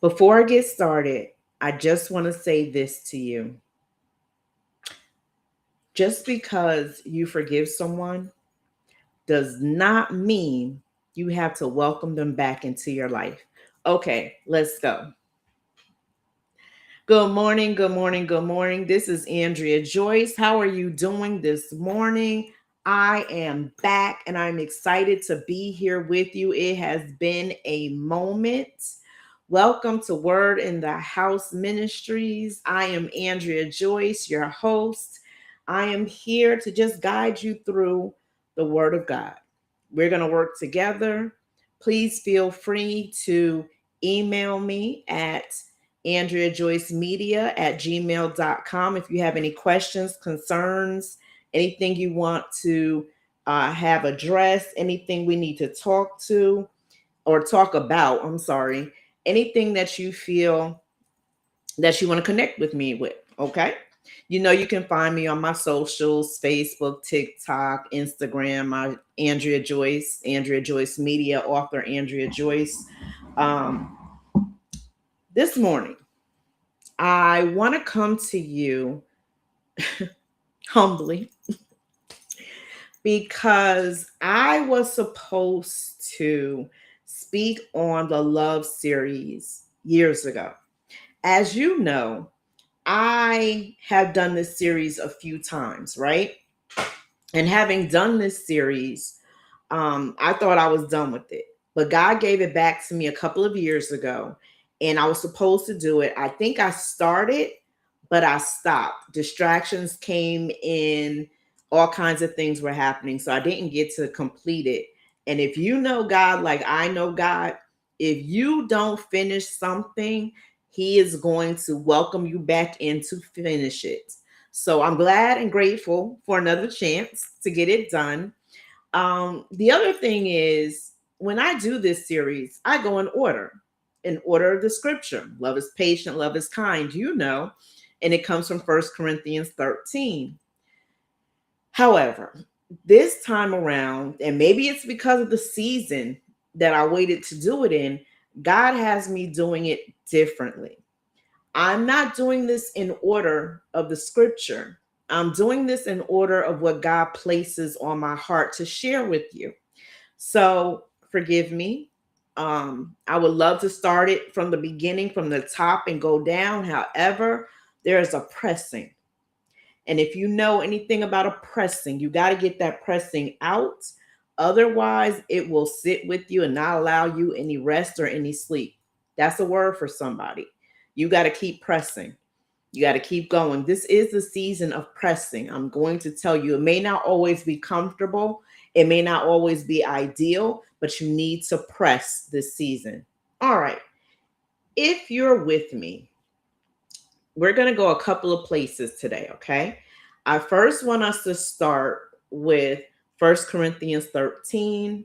Before I get started, I just want to say this to you. Just because you forgive someone does not mean you have to welcome them back into your life. Okay, let's go. Good morning, good morning, good morning. This is Andrea Joyce. How are you doing this morning? I am back and I'm excited to be here with you. It has been a moment. Welcome to Word in the House Ministries. I am Andrea Joyce, your host. I am here to just guide you through the Word of God. We're going to work together. Please feel free to email me at AndreaJoyceMedia@gmail.com if you have any questions, concerns, anything you want to have addressed, anything we need to talk to or talk about. I'm sorry, anything that you feel that you want to connect with me with. Okay. You can find me on my socials, Facebook, TikTok, Instagram, my Andrea Joyce Media, author Andrea Joyce. Um, this morning, I want to come to you humbly because I was supposed to speak on the love series years ago. As you know, I have done this series a few times, right? And having done this series, I thought I was done with it. But God gave it back to me a couple of years ago, and I was supposed to do it. I think I started, but I stopped. Distractions came in, all kinds of things were happening. So I didn't get to complete it. And if you know God like I know God, if you don't finish something, He is going to welcome you back in to finish it. So I'm glad and grateful for another chance to get it done. The other thing is when I do this series, I go in order of the scripture. Love is patient, love is kind, and it comes from First Corinthians 13. However, this time around, and maybe it's because of the season that I waited to do it in, God has me doing it differently. I'm not doing this in order of the scripture. I'm doing this in order of what God places on my heart to share with you. So forgive me. I would love to start it from the beginning, from the top, and go down. However, there is a pressing. And if you know anything about a pressing, you got to get that pressing out. Otherwise, it will sit with you and not allow you any rest or any sleep. That's a word for somebody. You got to keep pressing. You got to keep going. This is the season of pressing. I'm going to tell you, it may not always be comfortable. It may not always be ideal, but you need to press this season. All right. If you're with me, we're going to go a couple of places today, okay? I first want us to start with First Corinthians 13,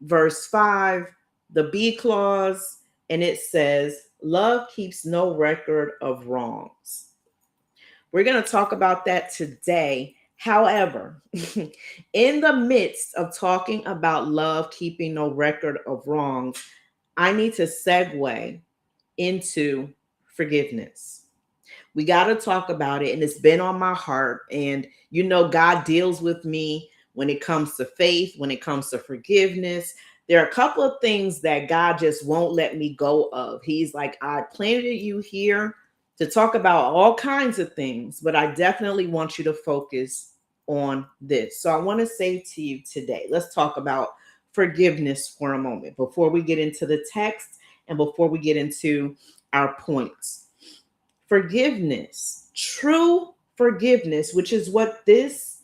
verse 5, the B clause, and it says, love keeps no record of wrongs. We're going to talk about that today. However, in the midst of talking about love keeping no record of wrongs, I need to segue into forgiveness. We got to talk about it, and it's been on my heart. And God deals with me when it comes to faith, when it comes to forgiveness. There are a couple of things that God just won't let me go of. He's like, I planted you here to talk about all kinds of things, but I definitely want you to focus on this. So I want to say to you today, let's talk about forgiveness for a moment before we get into the text and before we get into our points. Forgiveness, true forgiveness, which is what this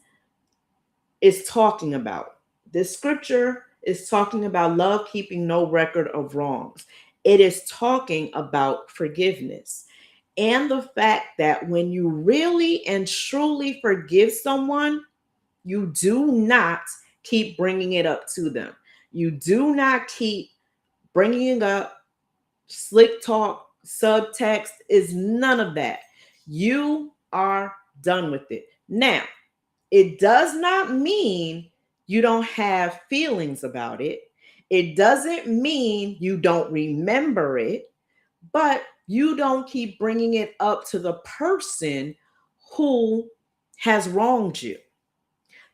is talking about. This scripture is talking about love keeping no record of wrongs. It is talking about forgiveness and the fact that when you really and truly forgive someone, you do not keep bringing it up to them. You do not keep bringing it up. Slick talk, subtext is none of that. You are done with it. Now, it does not mean you don't have feelings about it. It doesn't mean you don't remember it, but you don't keep bringing it up to the person who has wronged you,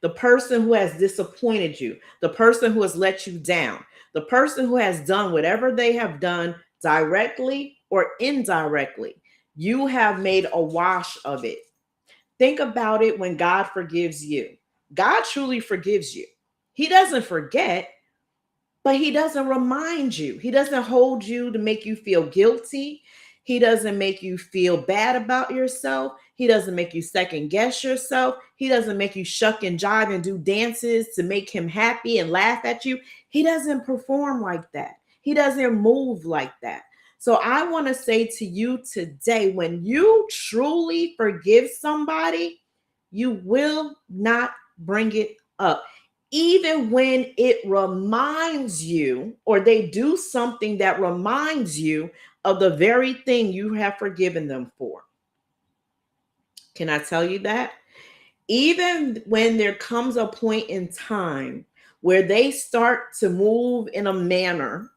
the person who has disappointed you, the person who has let you down, the person who has done whatever they have done directly or indirectly. You have made a wash of it. Think about it when God forgives you. God truly forgives you. He doesn't forget, but he doesn't remind you. He doesn't hold you to make you feel guilty. He doesn't make you feel bad about yourself. He doesn't make you second guess yourself. He doesn't make you shuck and jive and do dances to make him happy and laugh at you. He doesn't perform like that. He doesn't move like that. So I want to say to you today, when you truly forgive somebody, you will not bring it up even when it reminds you, or they do something that reminds you of the very thing you have forgiven them for. Can I tell you that? Even when there comes a point in time where they start to move in a manner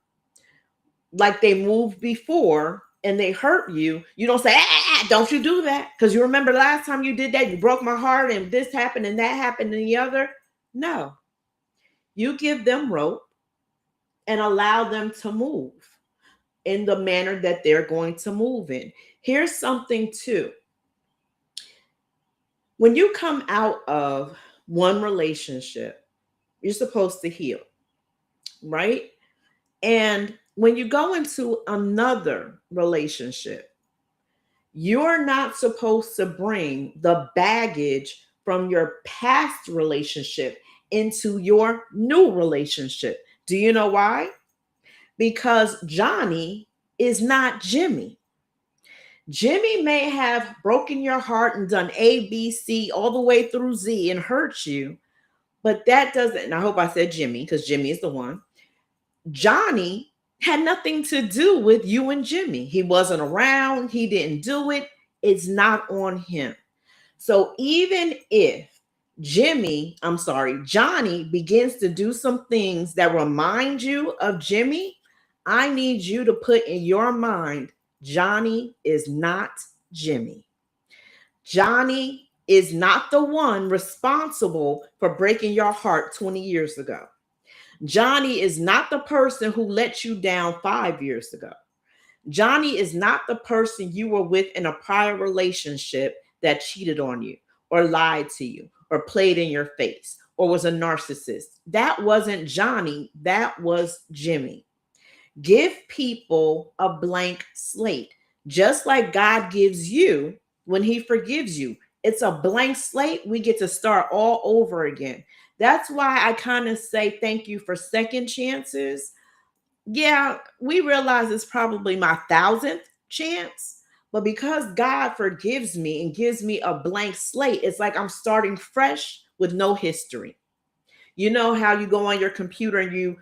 like they moved before and they hurt you, you don't say, don't you do that. Because you remember last time you did that, you broke my heart and this happened and that happened and the other. No, you give them rope and allow them to move in the manner that they're going to move in. Here's something too. When you come out of one relationship, you're supposed to heal, right? And when you go into another relationship, you're not supposed to bring the baggage from your past relationship into your new relationship. Do you know why? Because Johnny is not Jimmy. Jimmy may have broken your heart and done A, B, C, all the way through Z and hurt you, but that doesn't, and I hope I said Jimmy because Jimmy is the one. Johnny had nothing to do with you and Jimmy. He wasn't around, he didn't do it. It's not on him. So even if Johnny begins to do some things that remind you of Jimmy, I need you to put in your mind, Johnny is not Jimmy. Johnny is not the one responsible for breaking your heart 20 years ago. Johnny is not the person who let you down 5 years ago. Johnny is not the person you were with in a prior relationship that cheated on you or lied to you or played in your face or was a narcissist. That wasn't Johnny, that was Jimmy. Give people a blank slate, just like God gives you when he forgives you. It's a blank slate. We get to start all over again. That's why I kind of say thank you for second chances. Yeah, we realize it's probably my 1,000th chance, but because God forgives me and gives me a blank slate, it's like I'm starting fresh with no history. You know how you go on your computer and you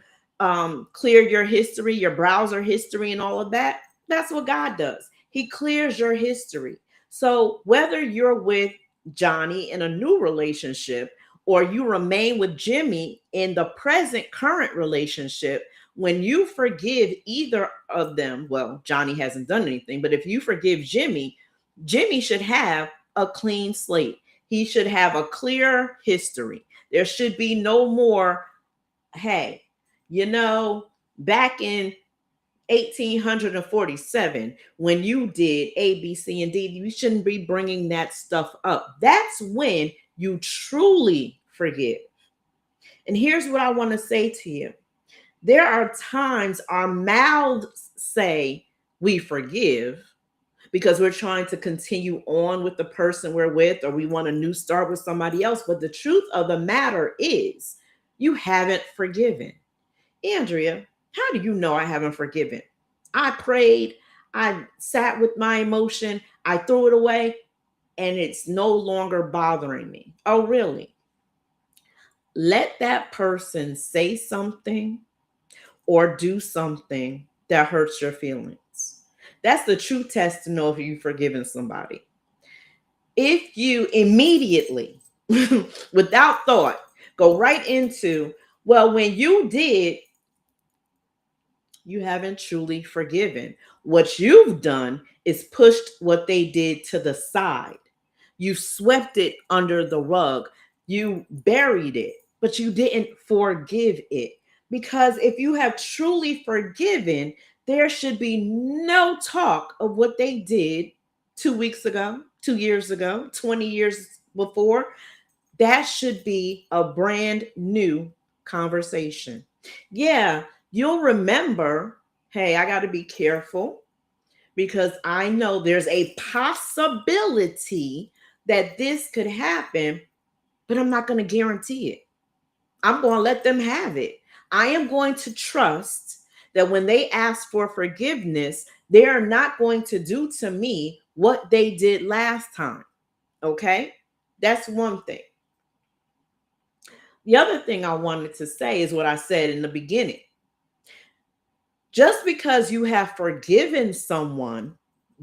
clear your history, your browser history, and all of that? That's what God does. He clears your history. So whether you're with Johnny in a new relationship or you remain with Jimmy in the present current relationship, when you forgive either of them, well, Johnny hasn't done anything, but if you forgive Jimmy, Jimmy should have a clean slate. He should have a clear history. There should be no more, hey, back in 1847, when you did A, B, C, and D, you shouldn't be bringing that stuff up. That's when you truly forgive. And here's what I want to say to you. There are times our mouths say we forgive because we're trying to continue on with the person we're with, or we want a new start with somebody else. But the truth of the matter is, you haven't forgiven. Andrea, how do you know I haven't forgiven? I prayed, I sat with my emotion, I threw it away, and it's no longer bothering me. Oh, really? Let that person say something or do something that hurts your feelings. That's the true test to know if you've forgiven somebody. If you immediately, without thought, go right into, well, when you did You haven't truly forgiven. What you've done is pushed what they did to the side. You swept it under the rug. You buried it, but you didn't forgive it. Because if you have truly forgiven, there should be no talk of what they did 2 weeks ago, 2 years ago, 20 years before. That should be a brand new conversation. Yeah, you'll remember, hey, I got to be careful because I know there's a possibility that this could happen, but I'm not going to guarantee it. I'm going to let them have it. I am going to trust that when they ask for forgiveness, they are not going to do to me what they did last time. Okay? That's one thing. The other thing I wanted to say is what I said in the beginning. Just because you have forgiven someone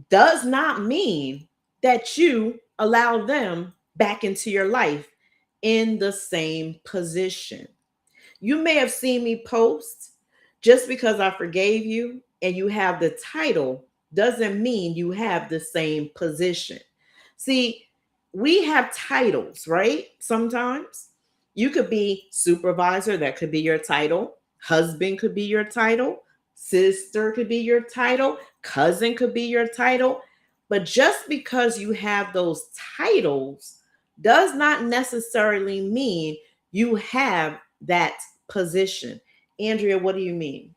does not mean that you allow them back into your life in the same position. You may have seen me post, just because I forgave you and you have the title doesn't mean you have the same position. See, we have titles, right? Sometimes you could be supervisor, that could be your title. Husband could be your title. Sister could be your title. Cousin could be your title. But just because you have those titles does not necessarily mean you have that position. Andrea, what do you mean?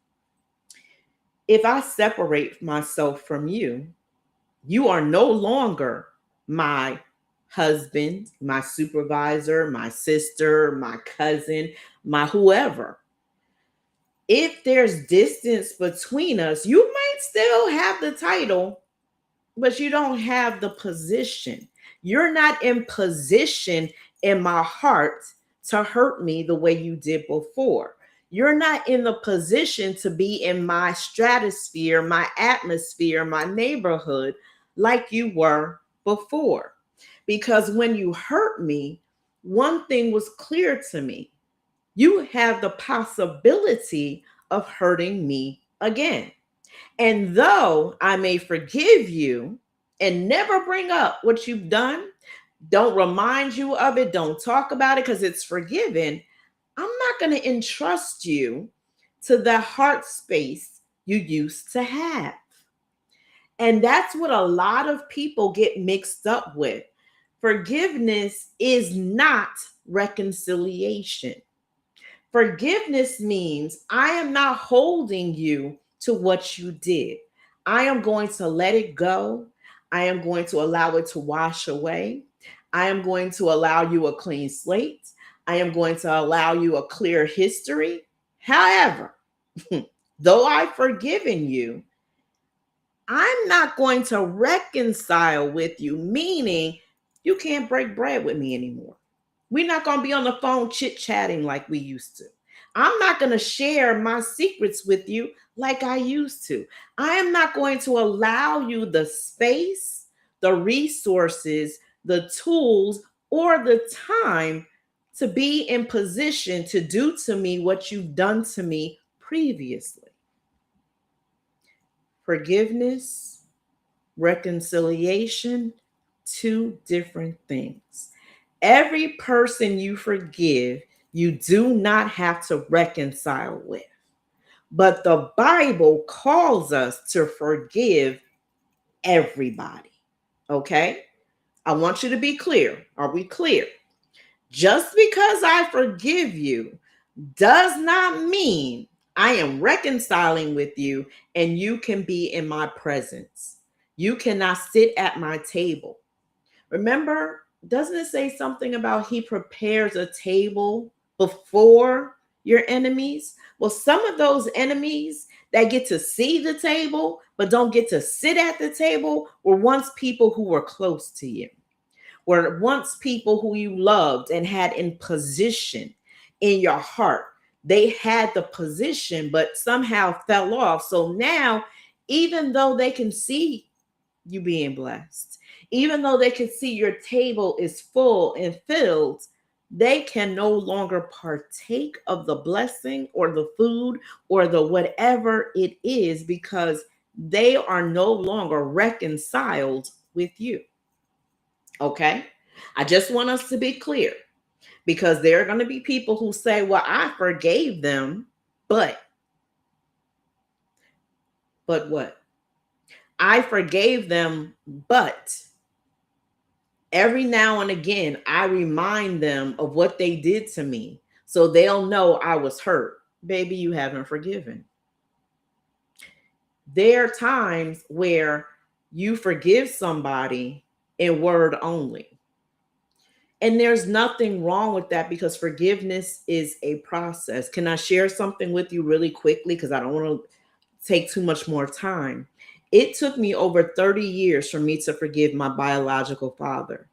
If I separate myself from you, you are no longer my husband, my supervisor, my sister, my cousin, my whoever. If there's distance between us, you might still have the title, but you don't have the position. You're not in position in my heart to hurt me the way you did before. You're not in the position to be in my stratosphere, my atmosphere, my neighborhood like you were before. Because when you hurt me, one thing was clear to me: you have the possibility of hurting me again. And though I may forgive you and never bring up what you've done, don't remind you of it, don't talk about it because it's forgiven, I'm not going to entrust you to the heart space you used to have. And that's what a lot of people get mixed up with. Forgiveness is not reconciliation. Forgiveness means I am not holding you to what you did. I am going to let it go. I am going to allow it to wash away. I am going to allow you a clean slate. I am going to allow you a clear history. However, though I've forgiven you, I'm not going to reconcile with you, meaning you can't break bread with me anymore. We're not going to be on the phone chit chatting like we used to. I'm not going to share my secrets with you like I used to. I am not going to allow you the space, the resources, the tools, or the time to be in position to do to me what you've done to me previously. Forgiveness, reconciliation, two different things. Every person you forgive, you do not have to reconcile with. But the Bible calls us to forgive everybody. Okay? I want you to be clear. Are we clear? Just because I forgive you does not mean I am reconciling with you and you can be in my presence. You cannot sit at my table. Remember, doesn't it say something about he prepares a table before your enemies? Well, some of those enemies that get to see the table but don't get to sit at the table were once people who were close to you, were once people who you loved and had in position in your heart. They had the position but somehow fell off. So now, even though they can see you being blessed, even though they can see your table is full and filled, they can no longer partake of the blessing or the food or the whatever it is because they are no longer reconciled with you. Okay? I just want us to be clear because there are going to be people who say, well, I forgave them, but what? I forgave them, but every now and again, I remind them of what they did to me so they'll know I was hurt. Baby, you haven't forgiven. There are times where you forgive somebody in word only. And there's nothing wrong with that because forgiveness is a process. Can I share something with you really quickly? Because I don't want to take too much more time. It took me over 30 years for me to forgive my biological father.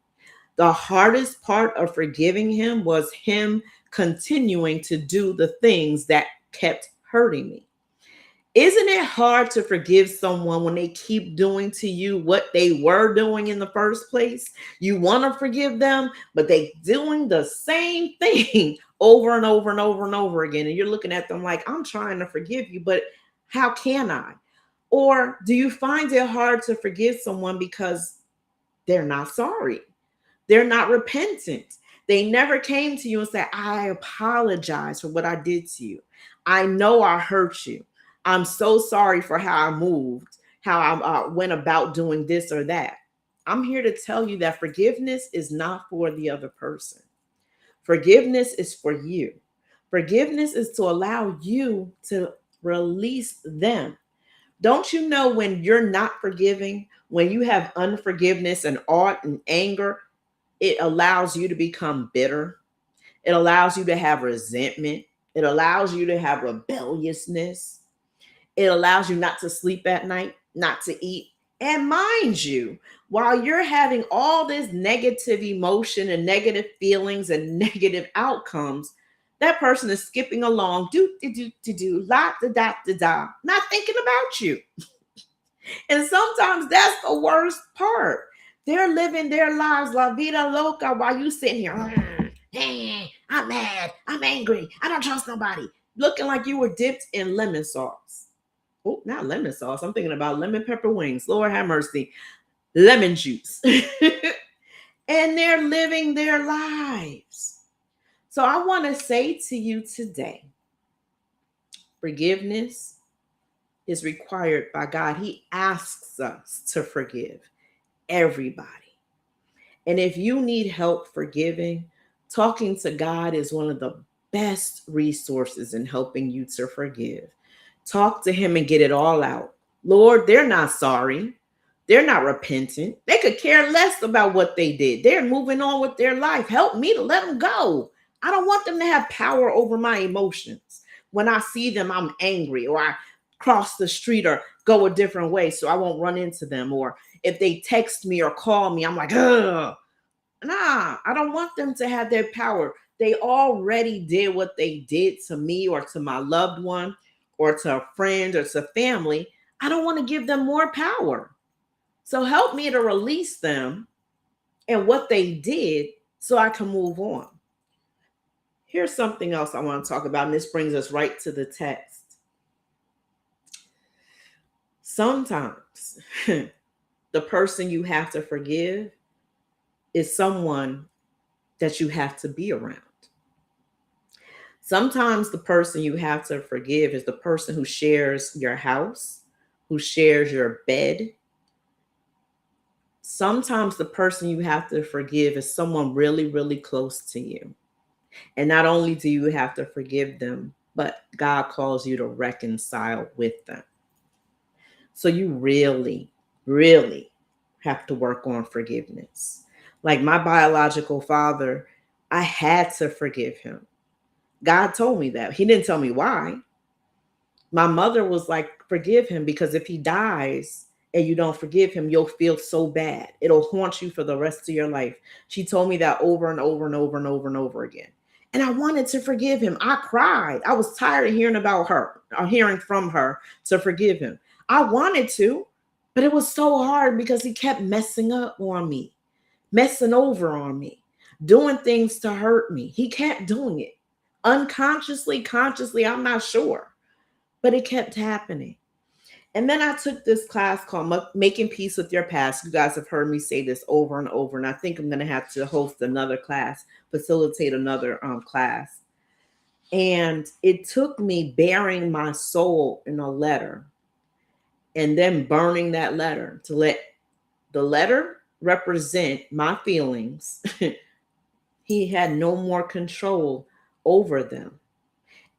The hardest part of forgiving him was him continuing to do the things that kept hurting me. Isn't it hard to forgive someone when they keep doing to you what they were doing in the first place? You want to forgive them, but they doing the same thing over and over and over and over again. And you're looking at them like, I'm trying to forgive you, but how can I? Or do you find it hard to forgive someone because they're not sorry? They're not repentant. They never came to you and said, I apologize for what I did to you. I know I hurt you. I'm so sorry for how I moved, how I went about doing this or that. I'm here to tell you that forgiveness is not for the other person. Forgiveness is for you. Forgiveness is to allow you to release them. Don't you know when you're not forgiving, when you have unforgiveness and art and anger, it allows you to become bitter. It allows you to have resentment. It allows you to have rebelliousness. It allows you not to sleep at night, not to eat. And mind you, while you're having all this negative emotion and negative feelings and negative outcomes, that person is skipping along, do, la da da da da, not thinking about you. And sometimes that's the worst part. They're living their lives la vida loca while you sitting here. I'm mad. I'm angry. I don't trust nobody. Looking like you were dipped in lemon sauce. Oh, not lemon sauce. I'm thinking about lemon pepper wings. Lord have mercy. Lemon juice. And they're living their lives. So I want to say to you today, forgiveness is required by God. He asks us to forgive everybody. And if you need help forgiving, talking to God is one of the best resources in helping you to forgive. Talk to Him and get it all out. Lord, they're not sorry. They're not repentant. They could care less about what they did. They're moving on with their life. Help me to let them go. I don't want them to have power over my emotions. When I see them, I'm angry, or I cross the street or go a different way so I won't run into them. Or if they text me or call me, I'm like, ugh. Nah, I don't want them to have their power. They already did what they did to me or to my loved one or to a friend or to family. I don't want to give them more power. So help me to release them and what they did so I can move on. Here's something else I want to talk about, and this brings us right to the text. Sometimes the person you have to forgive is someone that you have to be around. Sometimes the person you have to forgive is the person who shares your house, who shares your bed. Sometimes the person you have to forgive is someone really, really close to you. And not only do you have to forgive them, but God calls you to reconcile with them. So you really, really have to work on forgiveness. Like my biological father, I had to forgive him. God told me that. He didn't tell me why. My mother was like, forgive him because if he dies and you don't forgive him, you'll feel so bad. It'll haunt you for the rest of your life. She told me that over and over and over and over and over again. And I wanted to forgive him. I cried. I was tired of hearing about her or hearing from her to forgive him. I wanted to, but it was so hard because he kept messing up on me, messing over on me, doing things to hurt me. He kept doing it unconsciously, consciously, I'm not sure, but it kept happening. And then I took this class called Making Peace with Your Past. You guys have heard me say this over and over, and I think I'm going to have to host another class, facilitate another class. And it took me bearing my soul in a letter and then burning that letter to let the letter represent my feelings. He had no more control over them.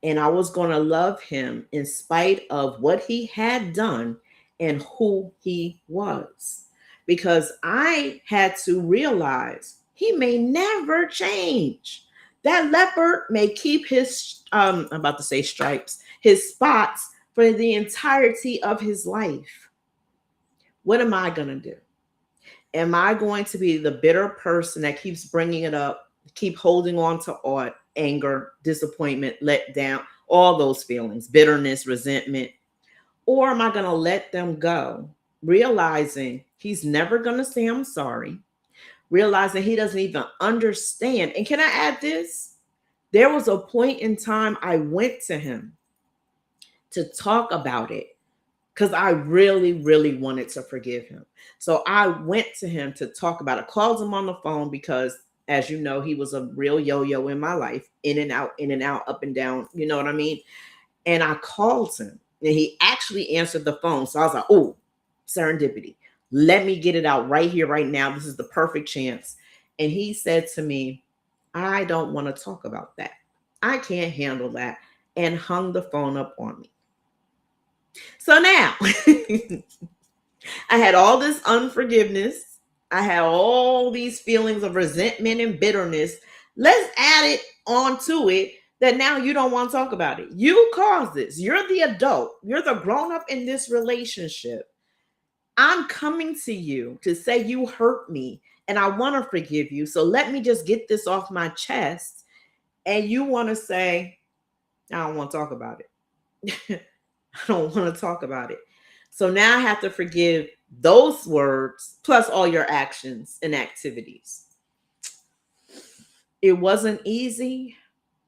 And I was going to love him in spite of what he had done and who he was. Because I had to realize he may never change. That leopard may keep his, I'm about to say stripes, his spots for the entirety of his life. What am I going to do? Am I going to be the bitter person that keeps bringing it up, keep holding on to anger, disappointment, let down, all those feelings, bitterness, resentment? Or am I going to let them go, realizing he's never going to say I'm sorry, realizing he doesn't even understand? And can I add this? There was a point in time I went to him to talk about it because I really, really wanted to forgive him. So I went to him to talk about it, called him on the phone because, as you know, he was a real yo-yo in my life, in and out, up and down. You know what I mean? And I called him and he actually answered the phone. So I was like, oh, serendipity. Let me get it out right here, right now. This is the perfect chance. And he said to me, I don't want to talk about that. I can't handle that. And hung the phone up on me. So now I had all this unforgiveness. I had all these feelings of resentment and bitterness. Let's add it onto it that now you don't want to talk about it. You caused this. You're the adult. You're the grown up in this relationship. I'm coming to you to say you hurt me and I want to forgive you. So let me just get this off my chest. And you want to say, I don't want to talk about it. I don't want to talk about it. So now I have to forgive those words plus all your actions and activities. It wasn't easy,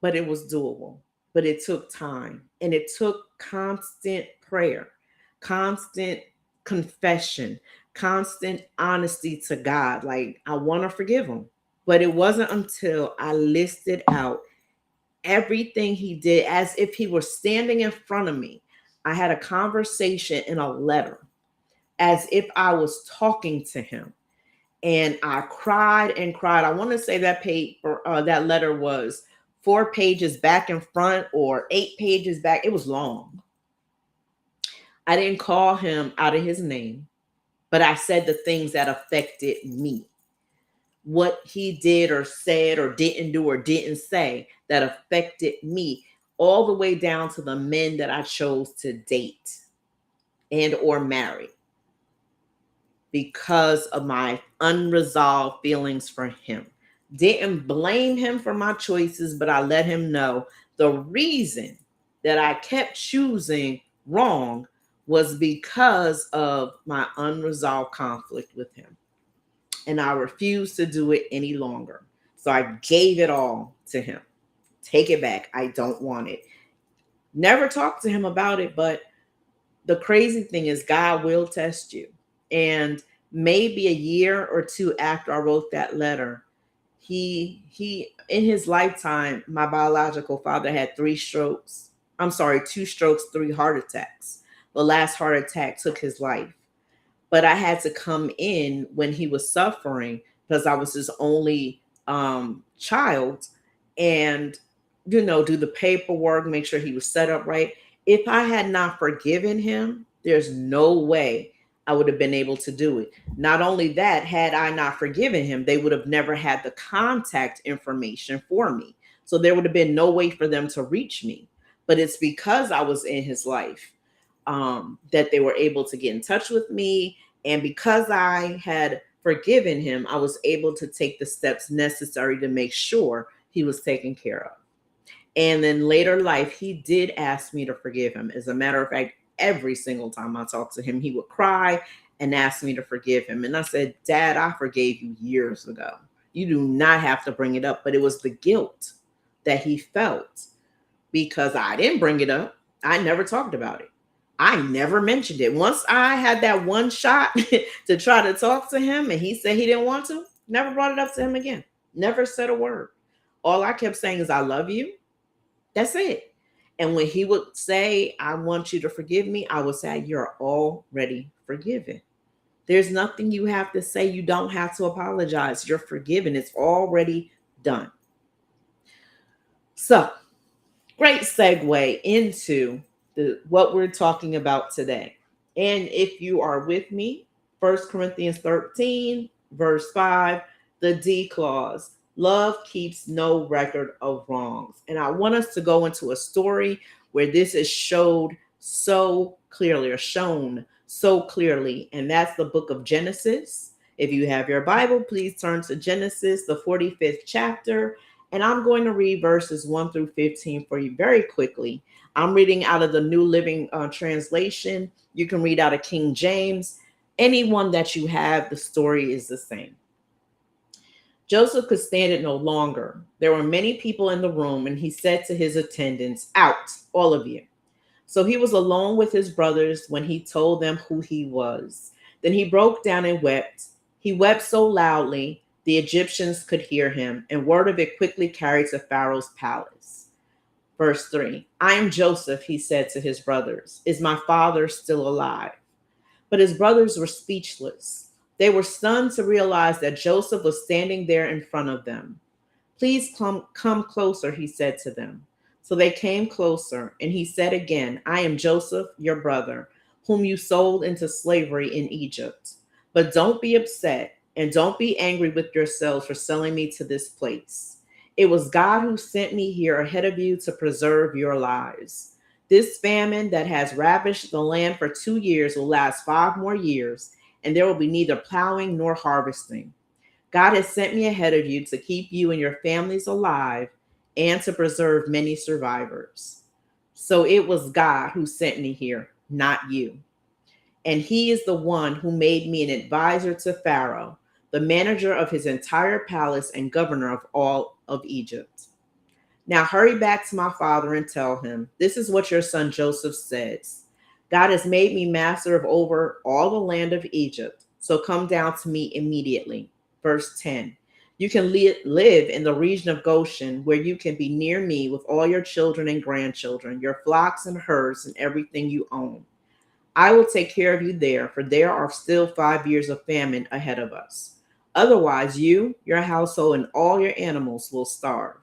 but it was doable. But it took time and it took constant prayer, constant confession, constant honesty to God. Like, I want to forgive him. But it wasn't until I listed out everything he did as if he were standing in front of me. I had a conversation in a letter as if I was talking to him. And I cried and cried. I want to say that that letter was 4 pages back and front or 8 pages back. It was long. I didn't call him out of his name, but I said the things that affected me. What he did or said or didn't do or didn't say that affected me, all the way down to the men that I chose to date and or marry because of my unresolved feelings for him. Didn't blame him for my choices, but I let him know the reason that I kept choosing wrong was because of my unresolved conflict with him. And I refused to do it any longer. So I gave it all to him. Take it back. I don't want it. Never talked to him about it, but the crazy thing is God will test you. And maybe a year or two after I wrote that letter, he in his lifetime, my biological father had 3 strokes. I'm sorry, 2 strokes, 3 heart attacks. The last heart attack took his life. But I had to come in when he was suffering because I was his only child and, do the paperwork, make sure he was set up right. If I had not forgiven him, there's no way I would have been able to do it. Not only that, had I not forgiven him, they would have never had the contact information for me. So there would have been no way for them to reach me. But it's because I was in his life that they were able to get in touch with me. And because I had forgiven him, I was able to take the steps necessary to make sure he was taken care of. And then later life, he did ask me to forgive him. As a matter of fact, every single time I talked to him, he would cry and ask me to forgive him. And I said, Dad, I forgave you years ago. You do not have to bring it up. But it was the guilt that he felt because I didn't bring it up. I never talked about it. I never mentioned it. Once I had that one shot to try to talk to him and he said he didn't want to, never brought it up to him again. Never said a word. All I kept saying is, I love you. That's it. And when he would say, I want you to forgive me, I would say, you're already forgiven. There's nothing you have to say. You don't have to apologize. You're forgiven. It's already done. So, great segue into what we're talking about today. And if you are with me, 1 Corinthians 13, verse 5, the D clause, love keeps no record of wrongs. And I want us to go into a story where this is showed so clearly, or shown so clearly, and that's the book of Genesis. If you have your Bible, please turn to Genesis, the 45th chapter, and I'm going to read verses 1 through 15 for you very quickly. I'm reading out of the New Living Translation. You can read out of King James. Anyone that you have, the story is the same. Joseph could stand it no longer. There were many people in the room, and he said to his attendants, out, all of you. So he was alone with his brothers when he told them who he was. Then he broke down and wept. He wept so loudly the Egyptians could hear him, and word of it quickly carried to Pharaoh's palace. Verse 3, I am Joseph, he said to his brothers. Is my father still alive? But his brothers were speechless. They were stunned to realize that Joseph was standing there in front of them. Please come closer, he said to them. So they came closer, and he said again, I am Joseph, your brother, whom you sold into slavery in Egypt. But don't be upset, and don't be angry with yourselves for selling me to this place. It was God who sent me here ahead of you to preserve your lives. This famine that has ravished the land for 2 years will last 5 more years, and there will be neither plowing nor harvesting. God has sent me ahead of you to keep you and your families alive and to preserve many survivors. So it was God who sent me here, not you. And he is the one who made me an advisor to Pharaoh, the manager of his entire palace and governor of all of Egypt. Now hurry back to my father and tell him, this is what your son Joseph says. God has made me master of over all the land of Egypt. So come down to me immediately. Verse 10. You can live in the region of Goshen, where you can be near me with all your children and grandchildren, your flocks and herds, and everything you own. I will take care of you there, for there are still 5 years of famine ahead of us. Otherwise, you, your household, and all your animals will starve.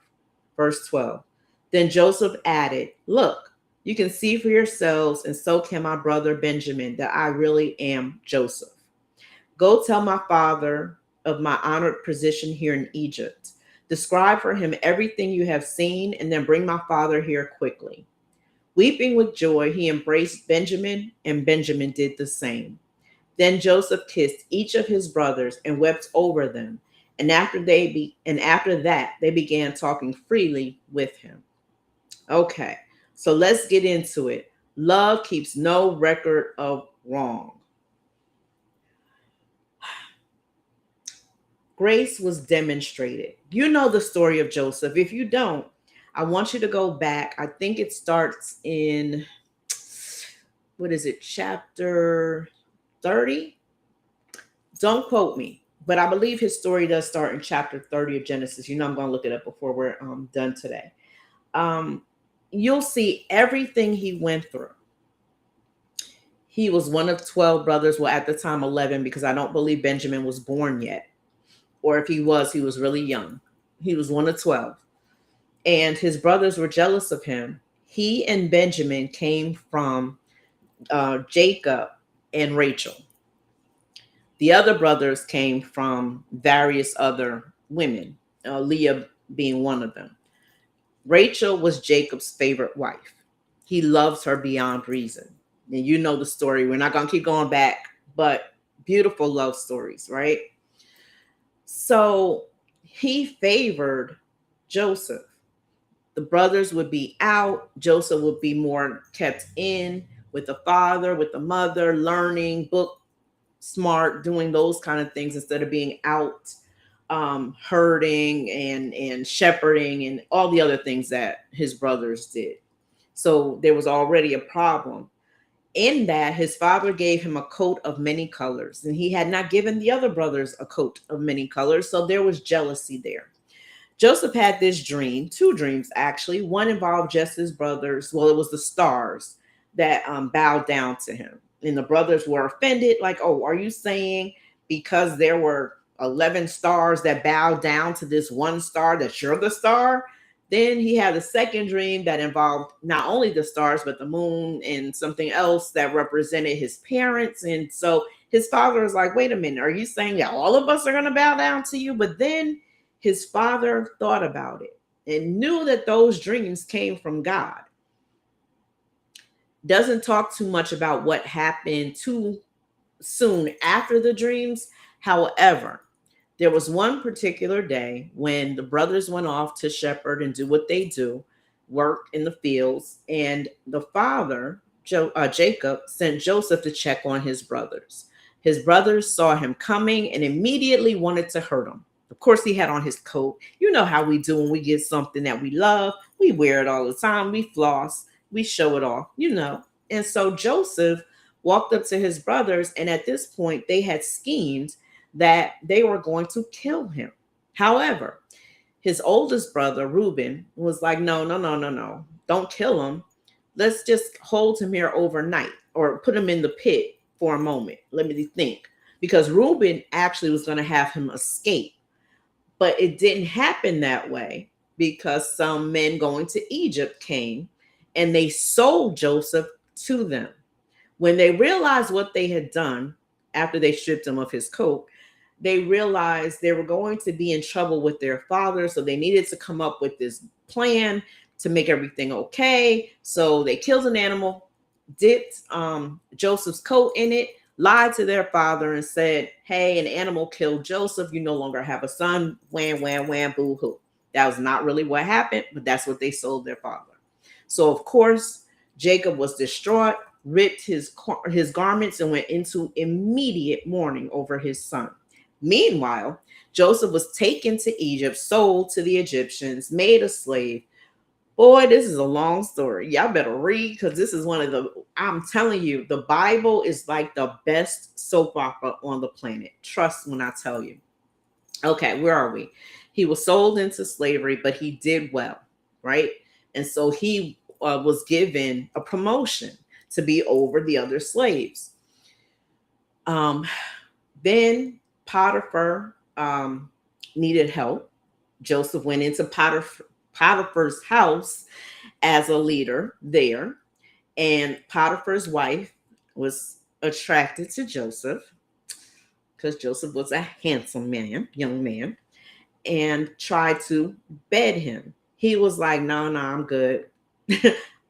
Verse 12. Then Joseph added, look, you can see for yourselves, and so can my brother Benjamin, that I really am Joseph. Go tell my father of my honored position here in Egypt. Describe for him everything you have seen, and then bring my father here quickly. Weeping with joy, he embraced Benjamin, and Benjamin did the same. Then Joseph kissed each of his brothers and wept over them. And after that, they began talking freely with him. Okay, so let's get into it. Love keeps no record of wrong. Grace was demonstrated. You know the story of Joseph. If you don't, I want you to go back. I think it starts in, chapter 30? Don't quote me, but I believe his story does start in chapter 30 of Genesis. You know, I'm going to look it up before we're done today. You'll see everything he went through. He was one of 12 brothers. Well, at the time, 11, because I don't believe Benjamin was born yet. Or if he was really young. He was one of 12. And his brothers were jealous of him. He and Benjamin came from Jacob and Rachel. The other brothers came from various other women, Leah being one of them. Rachel was Jacob's favorite wife. He loves her beyond reason. And you know the story. We're not going to keep going back, but beautiful love stories, right? So he favored Joseph. The brothers would be out. Joseph would be more kept in with the father, with the mother, learning, book smart, doing those kind of things instead of being out herding and shepherding and all the other things that his brothers did. So there was already a problem. In that, his father gave him a coat of many colors, and he had not given the other brothers a coat of many colors. So there was jealousy there. Joseph had this dream, two dreams actually. One involved just his brothers. Well, it was the stars that bowed down to him. And the brothers were offended, like, oh, are you saying because there were 11 stars that bowed down to this one star that you're the star? Then he had a second dream that involved not only the stars, but the moon and something else that represented his parents. And so his father was like, wait a minute, are you saying that all of us are going to bow down to you? But then his father thought about it and knew that those dreams came from God. Doesn't talk too much about what happened too soon after the dreams. However, there was one particular day when the brothers went off to shepherd and do what they do, work in the fields, and the father, Jacob, sent Joseph to check on his brothers. His brothers saw him coming and immediately wanted to hurt him. Of course, he had on his coat. You know how we do when we get something that we love. We wear it all the time. We floss. We show it off, you know. And so Joseph walked up to his brothers, and at this point, they had schemed that they were going to kill him. However, his oldest brother, Reuben, was like, no, no, no, no, no. Don't kill him. Let's just hold him here overnight or put him in the pit for a moment. Let me think. Because Reuben actually was going to have him escape. But it didn't happen that way because some men going to Egypt came and they sold Joseph to them. When they realized what they had done after they stripped him of his coat, they realized they were going to be in trouble with their father. So they needed to come up with this plan to make everything okay. So they killed an animal, dipped Joseph's coat in it, lied to their father and said, hey, an animal killed Joseph. You no longer have a son. Wham, wham, wham, boo hoo. That was not really what happened, but that's what they sold their father. So, of course, Jacob was distraught, ripped his garments, and went into immediate mourning over his son. Meanwhile, Joseph was taken to Egypt, sold to the Egyptians, made a slave. Boy, this is a long story. Y'all better read because this is one of the, I'm telling you, the Bible is like the best soap opera on the planet. Trust when I tell you. Okay, where are we? He was sold into slavery, but he did well, right? And so he was given a promotion to be over the other slaves. Then Potiphar needed help. Joseph went into Potiphar's house as a leader there. And Potiphar's wife was attracted to Joseph because Joseph was a handsome man, young man, and tried to bed him. He was like, no, no, I'm good.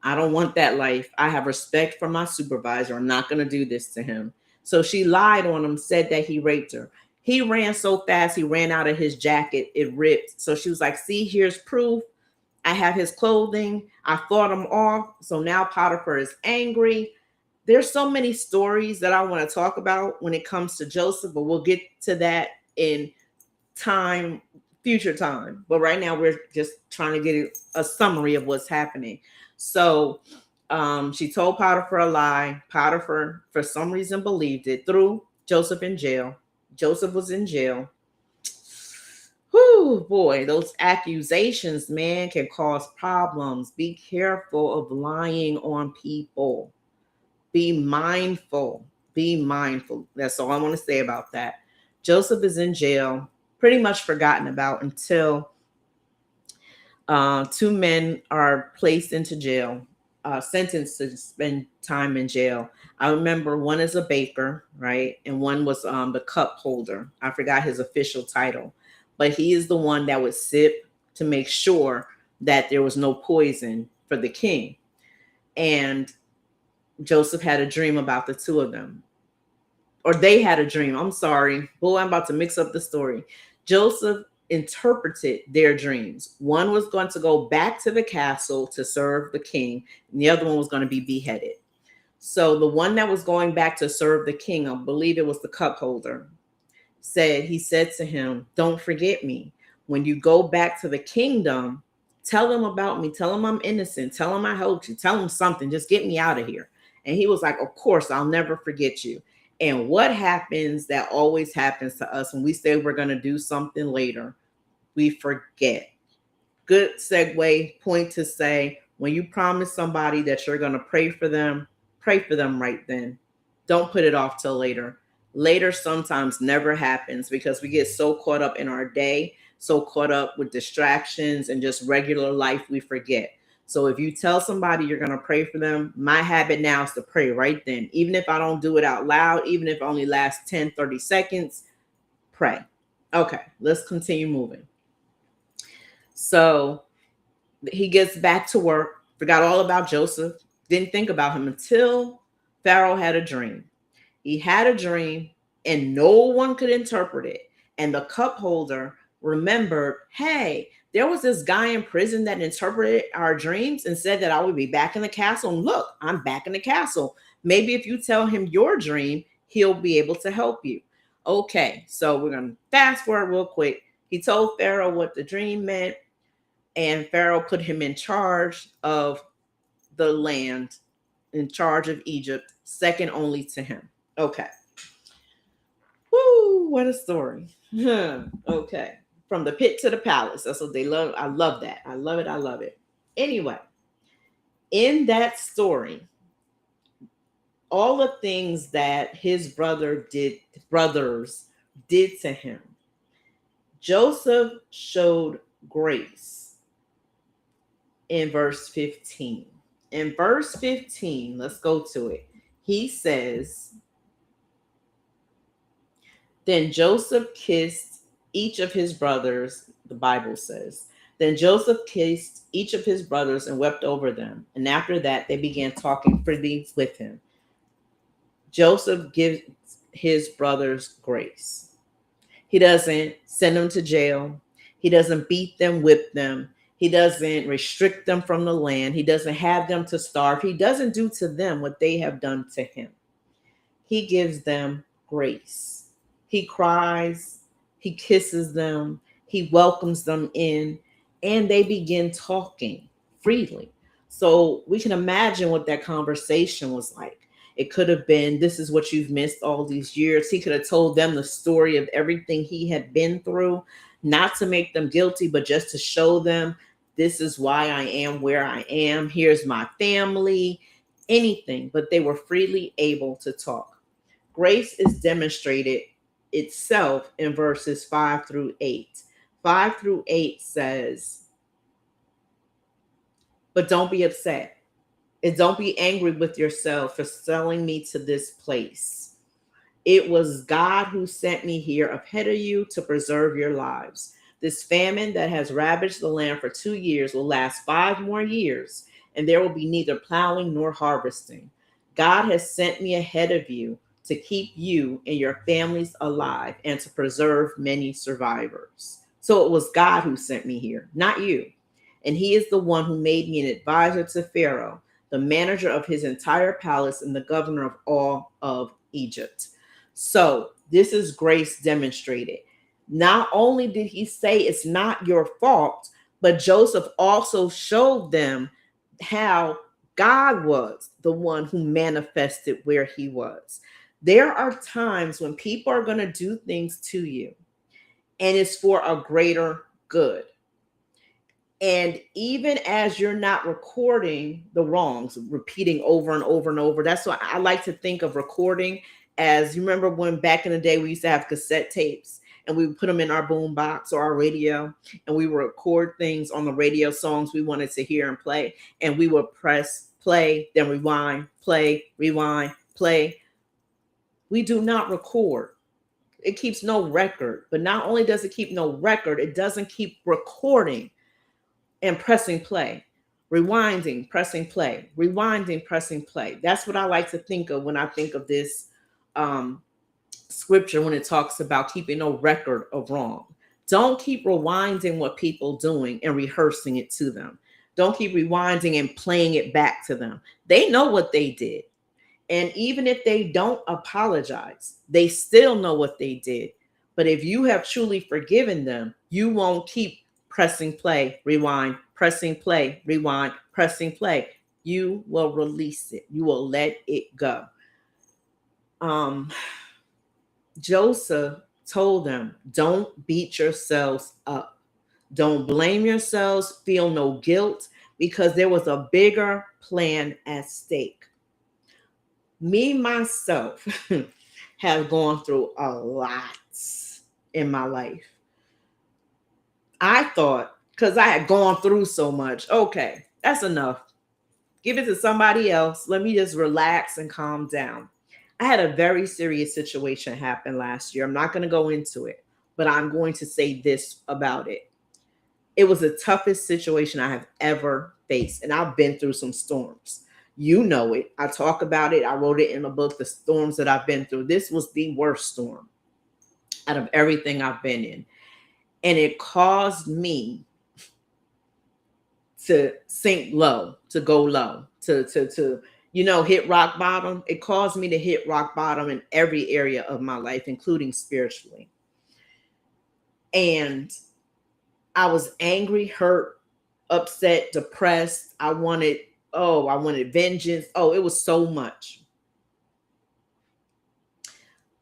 I don't want that life. I have respect for my supervisor. I'm not going to do this to him. So she lied on him, said that he raped her. He ran so fast, he ran out of his jacket. It ripped. So she was like, see, here's proof. I have his clothing. I fought him off. So now Potiphar is angry. There's so many stories that I want to talk about when it comes to Joseph, but we'll get to that in time, future time. But right now we're just trying to get a summary of what's happening. So she told Potiphar a lie. Potiphar, for some reason, believed it, threw Joseph in jail. Joseph was in jail. Whew, boy, those accusations, man, can cause problems. Be careful of lying on people. Be mindful. Be mindful. That's all I want to say about that. Joseph is in jail, pretty much forgotten about until two men are placed into jail, sentenced to spend time in jail. I remember one is a baker, right? And one was the cup holder. I forgot his official title, but he is the one that would sip to make sure that there was no poison for the king. And Joseph had a dream about the two of them. Or they had a dream. I'm sorry. Boy, I'm about to mix up the story. Joseph interpreted their dreams. One was going to go back to the castle to serve the king, and the other one was going to be beheaded. So the one that was going back to serve the king, I believe it was the cup holder, he said to him, "Don't forget me. When you go back to the kingdom, tell them about me. Tell them I'm innocent. Tell them I helped you. Tell them something. Just get me out of here." And he was like, "Of course, I'll never forget you." And what happens that always happens to us when we say we're going to do something later? We forget. Good segue point to say, when you promise somebody that you're going to pray for them right then. Don't put it off till later. Later sometimes never happens because we get so caught up in our day, so caught up with distractions and just regular life, we forget. So if you tell somebody you're going to pray for them, my habit now is to pray right then. Even if I don't do it out loud, even if it only lasts 10, 30 seconds, pray. Okay, let's continue moving. So he gets back to work, forgot all about Joseph, didn't think about him until Pharaoh had a dream. He had a dream and no one could interpret it. And the cup holder remembered, hey, there was this guy in prison that interpreted our dreams and said that I would be back in the castle. And look, I'm back in the castle. Maybe if you tell him your dream, he'll be able to help you. Okay, so we're going to fast forward real quick. He told Pharaoh what the dream meant, and Pharaoh put him in charge of the land, in charge of Egypt, second only to him. Okay. Woo, what a story. Okay. From the pit to the palace. That's what they love. I love that. I love it. I love it. Anyway, in that story, all the things that his brothers did to him, Joseph showed grace in verse 15. In verse 15, let's go to it. He says, then Joseph kissed each of his brothers, the Bible says. Then Joseph kissed each of his brothers and wept over them. And after that, they began talking freely with him. Joseph gives his brothers grace. He doesn't send them to jail. He doesn't beat them, whip them. He doesn't restrict them from the land. He doesn't have them to starve. He doesn't do to them what they have done to him. He gives them grace. He cries. He kisses them. He welcomes them in, and they begin talking freely. So we can imagine what that conversation was like. It could have been, this is what you've missed all these years. He could have told them the story of everything he had been through, not to make them guilty, but just to show them, this is why I am where I am. Here's my family, anything. But they were freely able to talk. Grace is demonstrated itself in verses 5 through 8. 5 through 8 says, but don't be upset. And don't be angry with yourself for selling me to this place. It was God who sent me here ahead of you to preserve your lives. This famine that has ravaged the land for 2 years will last 5 more years, and there will be neither plowing nor harvesting. God has sent me ahead of you to keep you and your families alive and to preserve many survivors. So it was God who sent me here, not you. And he is the one who made me an advisor to Pharaoh, the manager of his entire palace and the governor of all of Egypt. So this is grace demonstrated. Not only did he say it's not your fault, but Joseph also showed them how God was the one who manifested where he was. There are times when people are going to do things to you, and it's for a greater good. And even as you're not recording the wrongs, repeating over and over and over, that's why I like to think of recording as, you remember when back in the day we used to have cassette tapes and we would put them in our boom box or our radio, and we would record things on the radio, songs we wanted to hear and play, and we would press play, then rewind, play, rewind, play. We do not record. It keeps no record. But not only does it keep no record, it doesn't keep recording and pressing play, rewinding, pressing play, rewinding, pressing play. That's what I like to think of when I think of this scripture, when it talks about keeping no record of wrong. Don't keep rewinding what people doing and rehearsing it to them. Don't keep rewinding and playing it back to them. They know what they did. And even if they don't apologize, they still know what they did. But if you have truly forgiven them, you won't keep pressing play, rewind, pressing play, rewind, pressing play. You will release it. You will let it go. Um, Joseph told them, don't beat yourselves up. Don't blame yourselves. Feel no guilt because there was a bigger plan at stake. Me, myself, have gone through a lot in my life. I thought, because I had gone through so much, okay, that's enough. Give it to somebody else. Let me just relax and calm down. I had a very serious situation happen last year. I'm not going to go into it, but I'm going to say this about it. It was the toughest situation I have ever faced, and I've been through some storms. You know it. I talk about it. I wrote it in a book, The Storms That I've Been Through. This was the worst storm out of everything I've been in. And it caused me to sink low, to go low, to hit rock bottom. It caused me to hit rock bottom in every area of my life, including spiritually. And I was angry, hurt, upset, depressed. I wanted vengeance. Oh, it was so much.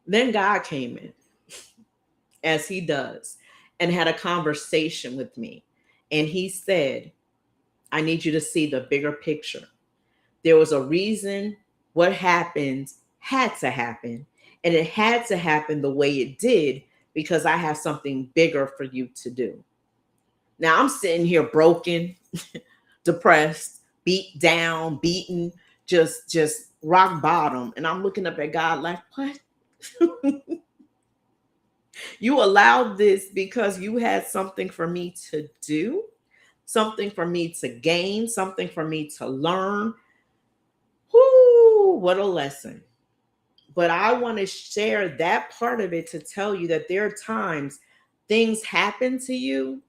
Then God came in, as he does, and had a conversation with me. And he said, I need you to see the bigger picture. There was a reason what happened had to happen. And it had to happen the way it did because I have something bigger for you to do. Now I'm sitting here broken, depressed, beat down, beaten, just rock bottom. And I'm looking up at God like, what? You allowed this because you had something for me to do, something for me to gain, something for me to learn. Whoo, what a lesson. But I want to share that part of it to tell you that there are times things happen to you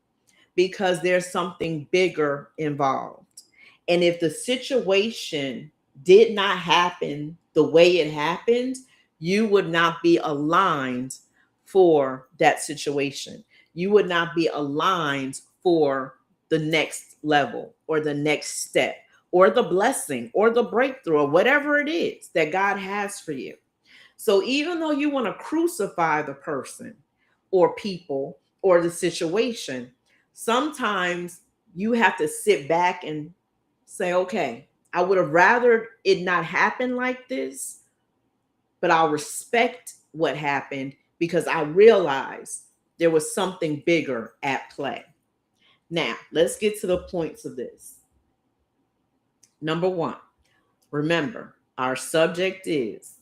because there's something bigger involved. And if the situation did not happen the way it happened, you would not be aligned for that situation. You would not be aligned for the next level or the next step or the blessing or the breakthrough or whatever it is that God has for you. So even though you want to crucify the person or people or the situation, sometimes you have to sit back and say, okay, I would have rather it not happen like this, but I'll respect what happened because I realized there was something bigger at play. Now, let's get to the points of this. Number one, remember, our subject is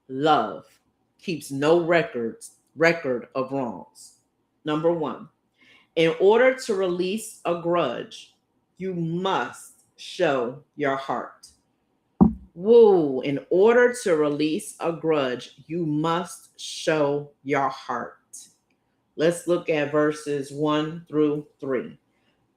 love keeps no record of wrongs. Number one, in order to release a grudge, you must show your heart. Woo, in order to release a grudge, you must show your heart. Let's look at verses 1-3.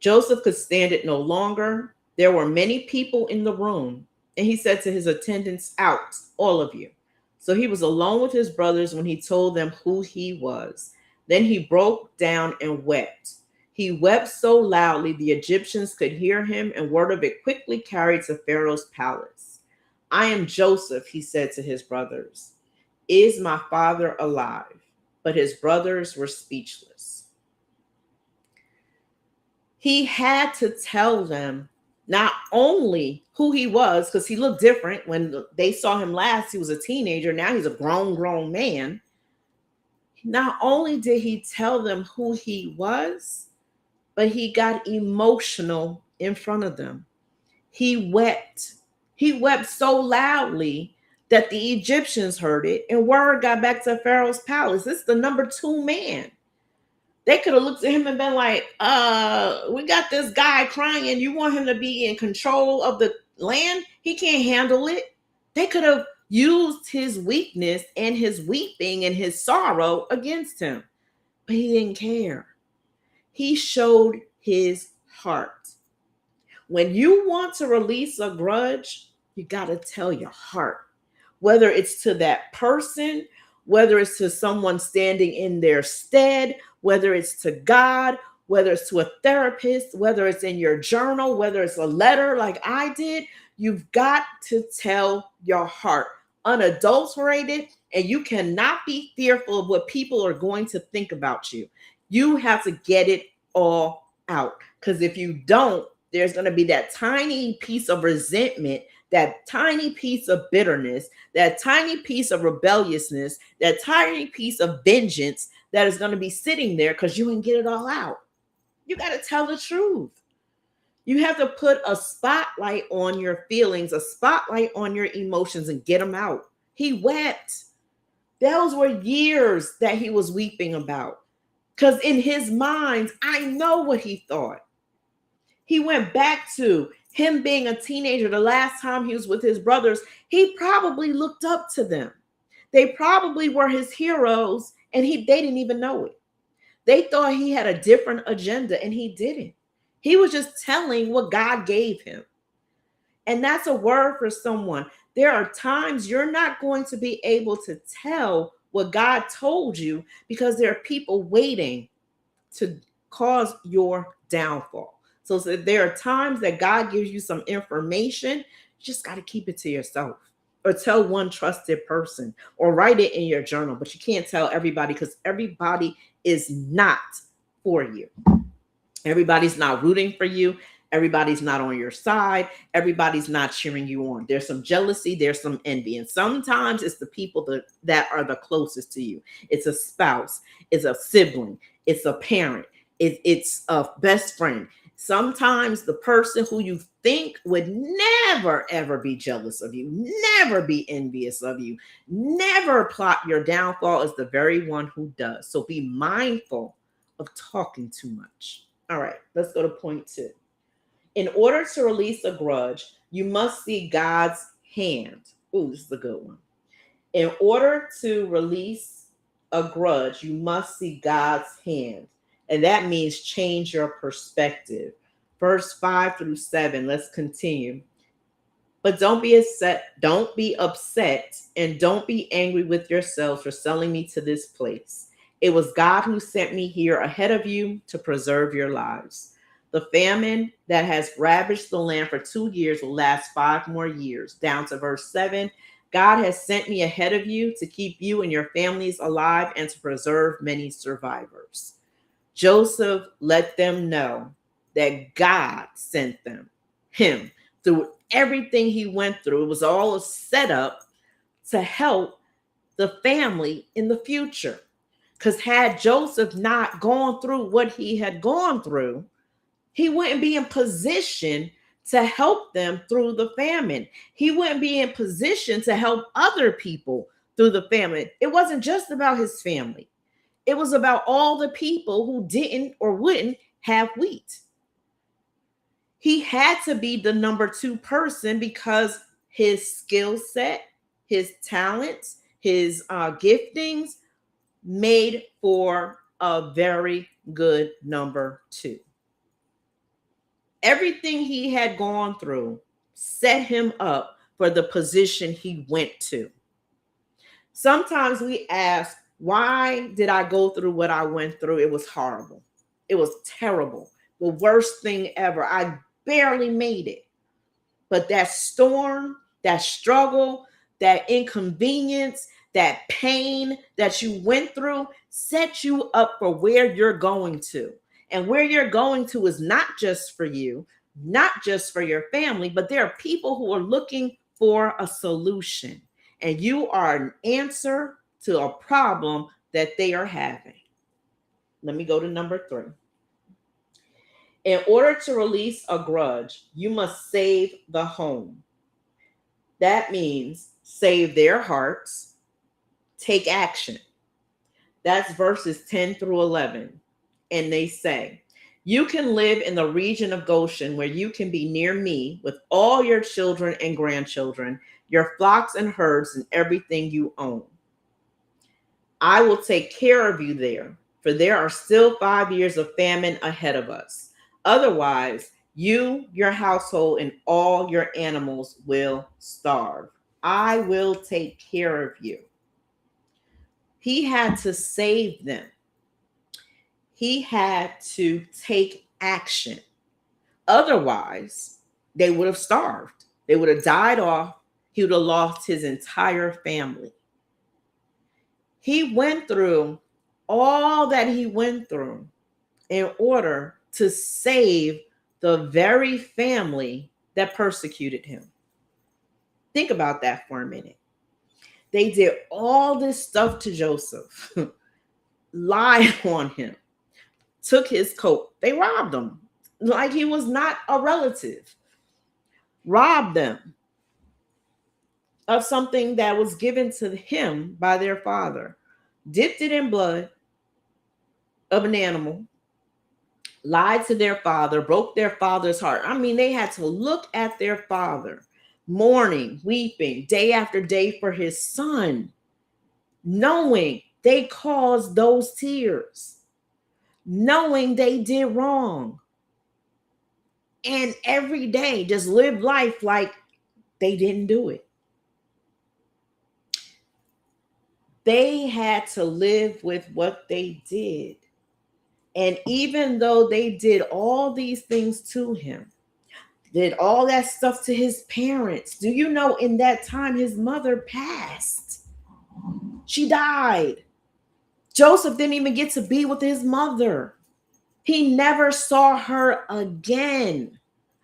Joseph could stand it no longer. There were many people in the room, and he said to his attendants, out, all of you. So he was alone with his brothers when he told them who he was. Then he broke down and wept. He wept so loudly the Egyptians could hear him, and word of it quickly carried to Pharaoh's palace. I am Joseph, he said to his brothers. Is my father alive? But his brothers were speechless. He had to tell them not only who he was, because he looked different when they saw him last. He was a teenager. Now he's a grown man. Not only did he tell them who he was, but he got emotional in front of them. He wept. He wept so loudly that the Egyptians heard it, and word got back to Pharaoh's palace. This is the number 2 man. They could have looked at him and been like, we got this guy crying. You want him to be in control of the land? He can't handle it. They could have used his weakness and his weeping and his sorrow against him. But he didn't care. He showed his heart. When you want to release a grudge, you got to tell your heart, whether it's to that person whether it's to someone standing in their stead, whether it's to God, whether it's to a therapist, whether it's in your journal, whether it's a letter like I did, you've got to tell your heart unadulterated, and you cannot be fearful of what people are going to think about you. You have to get it all out, because if you don't, there's going to be that tiny piece of resentment, that tiny piece of bitterness, that tiny piece of rebelliousness, that tiny piece of vengeance that is going to be sitting there because you didn't get it all out. You got to tell the truth. You have to put a spotlight on your feelings, a spotlight on your emotions, and get them out. He wept. Those were years that he was weeping about. Because in his mind, I know what he thought. He went back to him being a teenager. The last time he was with his brothers, he probably looked up to them. They probably were his heroes, and they didn't even know it. They thought he had a different agenda, and he didn't. He was just telling what God gave him. And that's a word for someone. There are times you're not going to be able to tell what God told you because there are people waiting to cause your downfall. So there are times that God gives you some information, you just got to keep it to yourself, or tell one trusted person, or write it in your journal. But you can't tell everybody, because everybody is not for you. Everybody's not rooting for you. Everybody's not on your side. Everybody's not cheering you on. There's some jealousy. There's some envy. And sometimes it's the people that are the closest to you. It's a spouse. It's a sibling. It's a parent. It's a best friend. Sometimes the person who you think would never, ever be jealous of you, never be envious of you, never plot your downfall is the very one who does. So be mindful of talking too much. All right, let's go to point 2. In order to release a grudge, you must see God's hand. Ooh, this is a good one. In order to release a grudge, you must see God's hand. And that means change your perspective. Verse 5 through 7, let's continue. But don't be upset, and don't be angry with yourselves for selling me to this place. It was God who sent me here ahead of you to preserve your lives. The famine that has ravaged the land for 2 years will last 5 more years. Down to verse 7. God has sent me ahead of you to keep you and your families alive and to preserve many survivors. Joseph let them know that God sent him through everything he went through. It was all a setup to help the family in the future. Because had Joseph not gone through what he had gone through, he wouldn't be in position to help them through the famine. He wouldn't be in position to help other people through the famine. It wasn't just about his family. It was about all the people who didn't or wouldn't have wheat. He had to be the number 2 person because his skill set, his talents, his giftings made for a very good number 2. Everything he had gone through set him up for the position he went to. Sometimes we ask, why did I go through what I went through? It was horrible. It was terrible. The worst thing ever. I barely made it. But that storm, that struggle, that inconvenience, that pain that you went through set you up for where you're going to. And where you're going to is not just for you, not just for your family, but there are people who are looking for a solution. And you are an answer to a problem that they are having. Let me go to number 3. In order to release a grudge, you must save the home. That means save their hearts, take action. That's verses 10 through 11. And they say, you can live in the region of Goshen where you can be near me with all your children and grandchildren, your flocks and herds, and everything you own. I will take care of you there, for there are still 5 years of famine ahead of us. Otherwise, you, your household, and all your animals will starve. I will take care of you. He had to save them. He had to take action. Otherwise, they would have starved. They would have died off. He would have lost his entire family. He went through all that he went through in order to save the very family that persecuted him. Think about that for a minute. They did all this stuff to Joseph, lied on him, took his coat. They robbed him like he was not a relative, robbed them of something that was given to him by their father, dipped it in blood of an animal, lied to their father, broke their father's heart. I mean, they had to look at their father, mourning, weeping day after day for his son, knowing they caused those tears, knowing they did wrong. And every day just live life like they didn't do it. They had to live with what they did. And even though they did all these things to him, did all that stuff to his parents, do you know in that time his mother passed? She died. Joseph didn't even get to be with his mother. He never saw her again.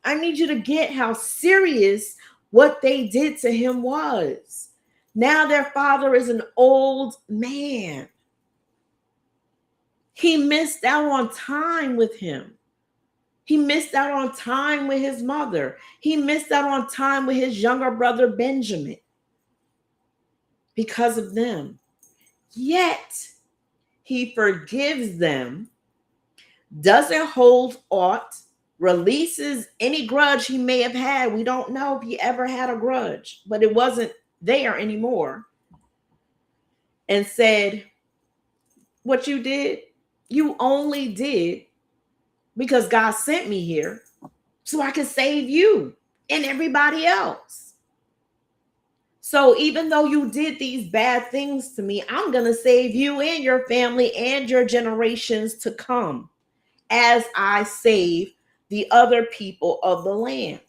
I need you to get how serious what they did to him was. Now their father is an old man. He missed out on time with him. He missed out on time with his mother. He missed out on time with his younger brother, Benjamin, because of them. Yet, he forgives them, doesn't hold aught, releases any grudge he may have had. We don't know if he ever had a grudge, but it wasn't there anymore. And said, what you did, you only did because God sent me here so I could save you and everybody else. So even though you did these bad things to me, I'm going to save you and your family and your generations to come as I save the other people of the land.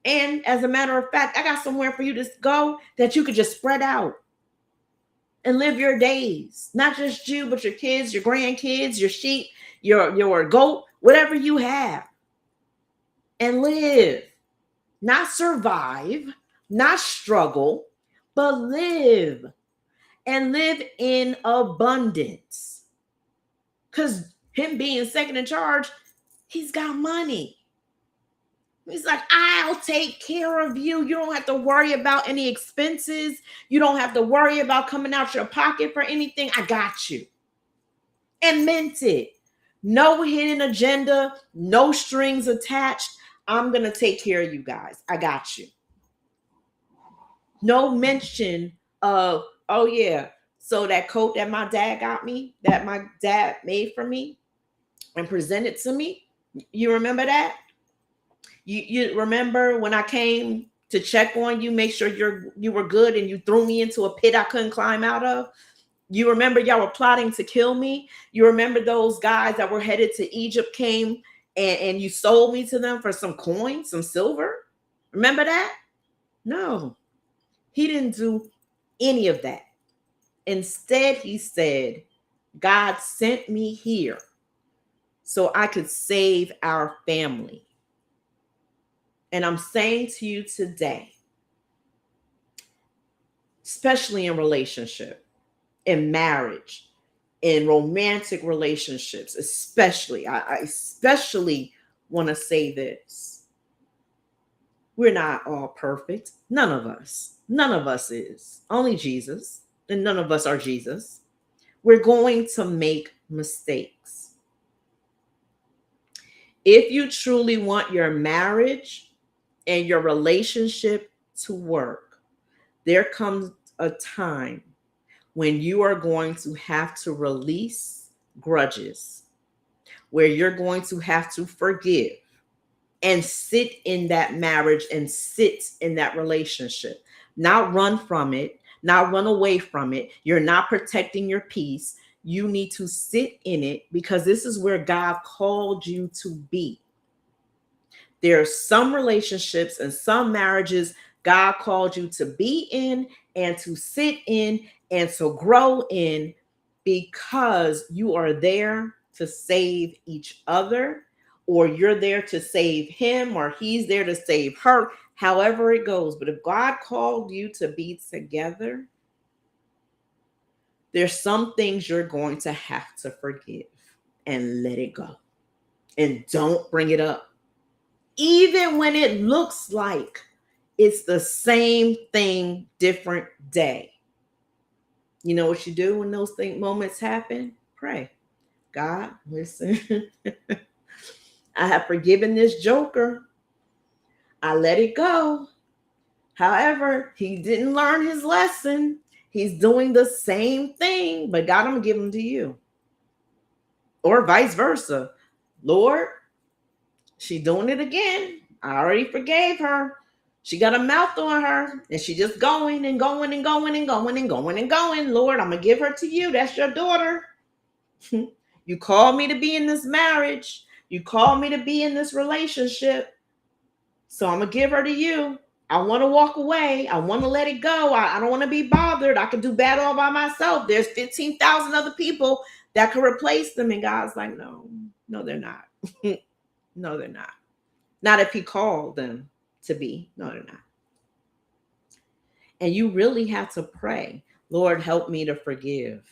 And as a matter of fact, I got somewhere for you to go that you could just spread out and live your days. Not just you, but your kids, your grandkids, your sheep, your goat, whatever you have. And live. Not survive, not struggle, but live. And live in abundance. Because him being second in charge, he's got money. He's like, I'll take care of you. You don't have to worry about any expenses. You don't have to worry about coming out your pocket for anything. I got you. And meant it. No hidden agenda, no strings attached. I'm going to take care of you guys. I got you. No mention of, oh yeah, so that coat that my dad got me, that my dad made for me and presented to me, you remember that? You remember when I came to check on you, make sure you were good, and you threw me into a pit I couldn't climb out of? You remember y'all were plotting to kill me? You remember those guys that were headed to Egypt came and you sold me to them for some coins, some silver? Remember that? No, he didn't do any of that. Instead, he said, God sent me here so I could save our family. And I'm saying to you today, especially in relationship, in marriage, in romantic relationships, especially, I especially want to say this. We're not all perfect. None of us. None of us is. Only Jesus. And none of us are Jesus. We're going to make mistakes. If you truly want your marriage and your relationship to work, there comes a time when you are going to have to release grudges, where you're going to have to forgive and sit in that marriage and sit in that relationship, not run from it, not run away from it. You're not protecting your peace. You need to sit in it because this is where God called you to be. There are some relationships and some marriages God called you to be in and to sit in and to grow in because you are there to save each other, or you're there to save him, or he's there to save her, however it goes. But if God called you to be together, there's some things you're going to have to forgive and let it go. And don't bring it up even when it looks like it's the same thing, different day. You know what you do when those moments happen? Pray. God, listen, I have forgiven this joker. I let it go. However, he didn't learn his lesson. He's doing the same thing, but God, I'm going to give him to you. Or vice versa. Lord, she doing it again. I already forgave her. She got a mouth on her and she just going and going and going and going and going and going. Lord, I'm going to give her to you. That's your daughter. You called me to be in this marriage. You called me to be in this relationship. So I'm going to give her to you. I want to walk away. I want to let it go. I don't want to be bothered. I can do bad all by myself. There's 15,000 other people that could replace them. And God's like, no, they're not. No, they're not. Not if he called them to be. No, they're not. And you really have to pray, Lord, help me to forgive.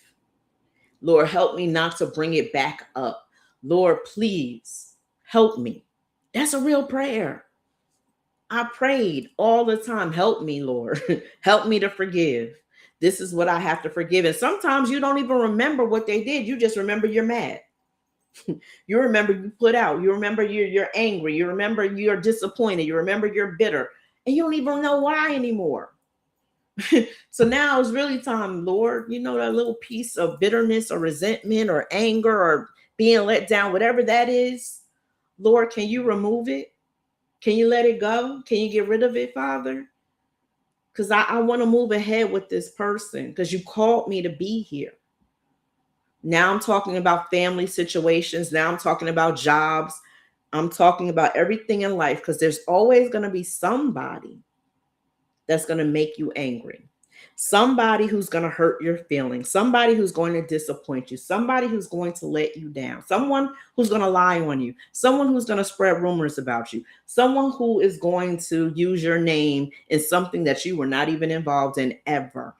Lord, help me not to bring it back up. Lord, please help me. That's a real prayer. I prayed all the time. Help me, Lord. Help me to forgive. This is what I have to forgive. And sometimes you don't even remember what they did. You just remember you're mad. You remember you put out. You remember you're angry. You remember you're disappointed. You remember you're bitter. And you don't even know why anymore. So now it's really time, Lord, you know, that little piece of bitterness or resentment or anger or being let down, whatever that is. Lord, can you remove it? Can you let it go? Can you get rid of it, Father? Because I want to move ahead with this person because you called me to be here. Now I'm talking about family situations. Now I'm talking about jobs. I'm talking about everything in life because there's always going to be somebody that's going to make you angry. Somebody who's going to hurt your feelings. Somebody who's going to disappoint you. Somebody who's going to let you down. Someone who's going to lie on you. Someone who's going to spread rumors about you. Someone who is going to use your name in something that you were not even involved in ever.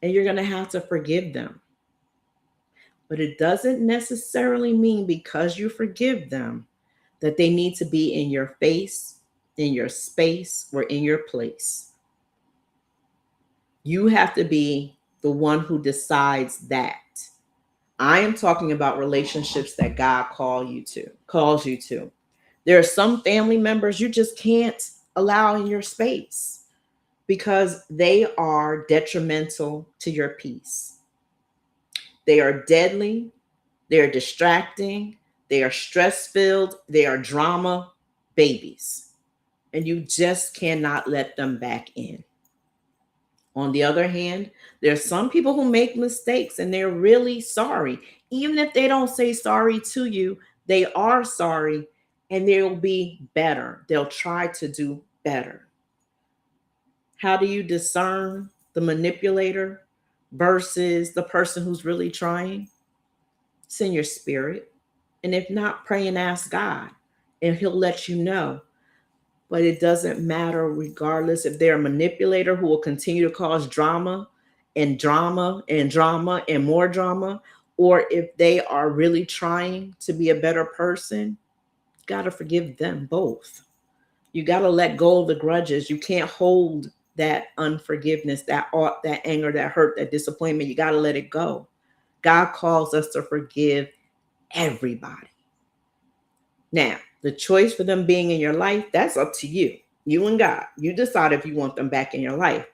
And you're going to have to forgive them. But it doesn't necessarily mean because you forgive them that they need to be in your face, in your space, or in your place. You have to be the one who decides that. I am talking about relationships that God calls you to. There are some family members you just can't allow in your space because they are detrimental to your peace. They are deadly. They are distracting. They are stress-filled. They are drama babies. And you just cannot let them back in. On the other hand, there's some people who make mistakes and they're really sorry. Even if they don't say sorry to you, they are sorry and they'll be better. They'll try to do better. How do you discern the manipulator versus the person who's really trying? It's in your spirit. And if not, pray and ask God, and he'll let you know. But it doesn't matter regardless if they're a manipulator who will continue to cause drama and drama and drama and more drama, or if they are really trying to be a better person, you got to forgive them both. You got to let go of the grudges. You can't hold that unforgiveness, that anger, that hurt, that disappointment. You got to let it go. God calls us to forgive everybody. Now, the choice for them being in your life, that's up to you. You and God. You decide if you want them back in your life.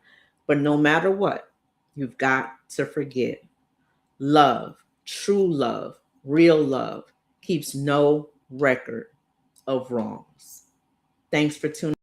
But no matter what, you've got to forgive. Love, true love, real love keeps no record of wrongs. Thanks for tuning in.